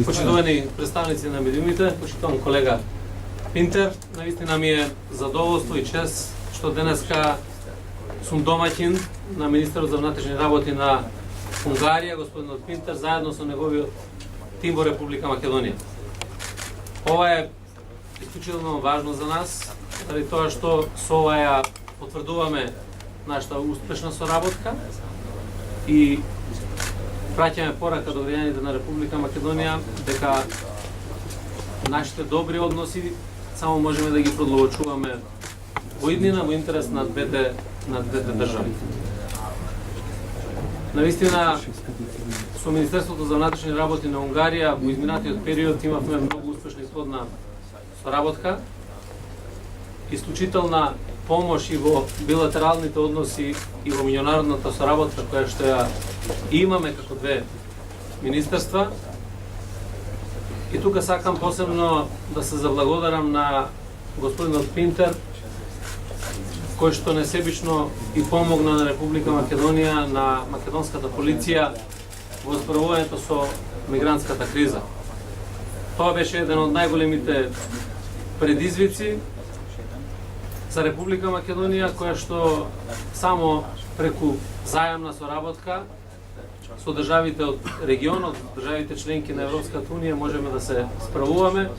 Почитувани представници на медиумите, почитуван колега Пинтер, наистина ми е задоволство и чест што денеска сум домаќин на министерот за внатрешни работи на Унгарија, господинот Пинтер, заедно со неговиот тим во Република Македонија. Ова е исклучително важно за нас, заради тоа што со ова ја потврдуваме нашата успешна соработка и праќаме порака до граѓаните на Република Македонија дека нашите добри односи само можеме да ги продолжуваме во иднина во интерес на двете држави. Навистина, со Министерството за внатрешни работи на Унгарија во изминатиот период имавме многу успешна и плодна соработка, исклучителна помош и во билатералните односи и во меѓународната соработка која што ја имаме како две министерства. И тука сакам посебно да се заблагодарам на господинот Пинтер, кој што несебично и помогна на Република Македонија, на македонската полиција во справувањето со мигрантската криза. Тоа беше еден од најголемите предизвици за Република Македонија, која што само преку заемна соработка со државите од регионот, државите членки на Европската унија можеме да се справуваме.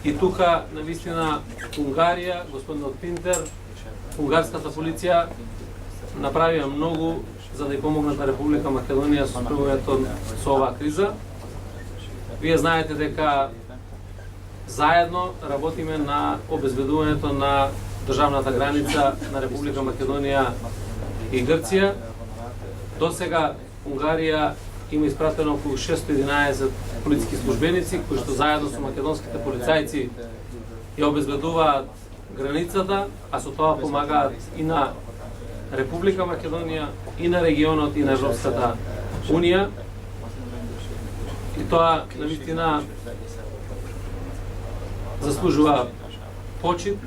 И тука, навистина, Унгарија, господинот Пинтер, унгарската полиција направија многу за да ја помогнат на Република Македонија со справувањето со оваа криза. Вие знаете дека заедно работиме на обезбедувањето на државната граница на Република Македонија и Грција. До сега Унгарија има испратено околу 611 полициски службеници кои што заедно со македонските полицајци ја обезбедуваат границата, а со тоа помагаат и на Република Македонија, и на регионот, и на Европската унија. И тоа навистина заслужува почит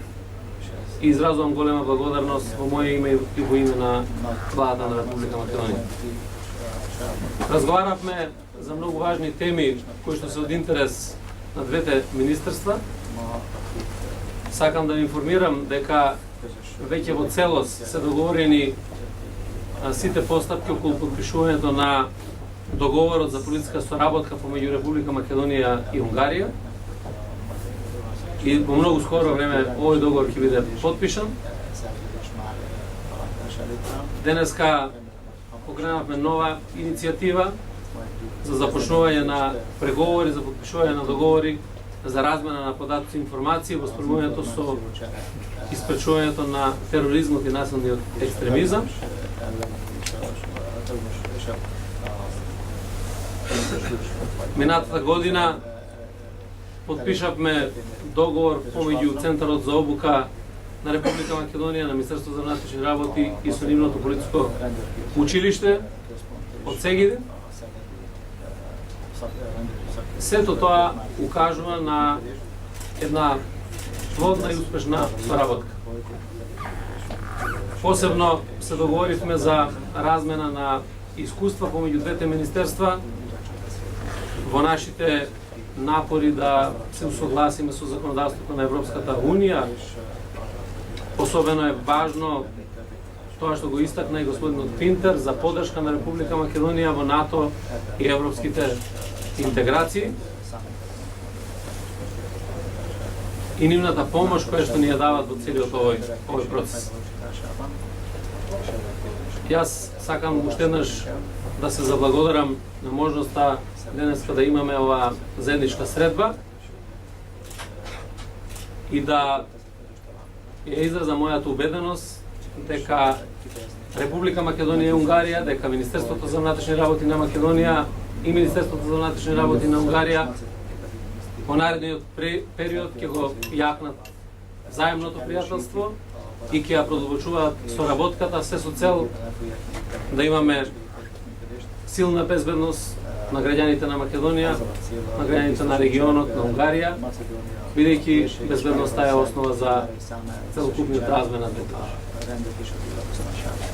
и изразувам голема благодарност во моје име и во име на владата на Република Македонија. Разговаравме за многу важни теми кои што се од интерес на двете министерства. Сакам да ви информирам дека веќе во целост се договорени сите постапки околу подпишувањето на договорот за полициска соработка помеѓу Република Македонија и Унгарија. И во многу скоро време овој договор ќе биде подпишан. Денеска покренавме нова иницијатива за започнување на преговори, за подпишување на договори за размена на податоци и информации во справувањето со испречувањето на тероризмот и насилниот екстремизам. Минатата година подпишавме договор помеѓу Центарот за обука на Република Македонија, на Министерството за внатрешни работи и со нивното полициско училиште од Сегедин. Сето тоа укажува на една плодна и успешна соработка. Посебно се договоривме за размена на искуства помеѓу двете министерства во нашите напори да се усогласиме со законодавството на Европската унија. Особено е важно тоа што го истакна и господинот Пинтер за поддршка на Република Македонија во НАТО и европските интеграции и нивната помош која што ни ја дават во целиот овој процес. Јас сакам уште еднаш да се заблагодарам на можноста денеска да имаме оваа заедничка средба и да ја изразам мојата убеденост дека Република Македонија и Унгарија, дека Министерството за внатрешни работи на Македонија и Министерството за внатрешни работи на Унгарија во наредниот период ќе го јакнат заемното пријателство и ќе ја продолжуваат соработката се со цел да имаме силна безбедност на граѓаните на Македонија, на граѓаните на регионот, на Унгарија, бидејќи безбедноста е основа за целокупниот размер на двете држави.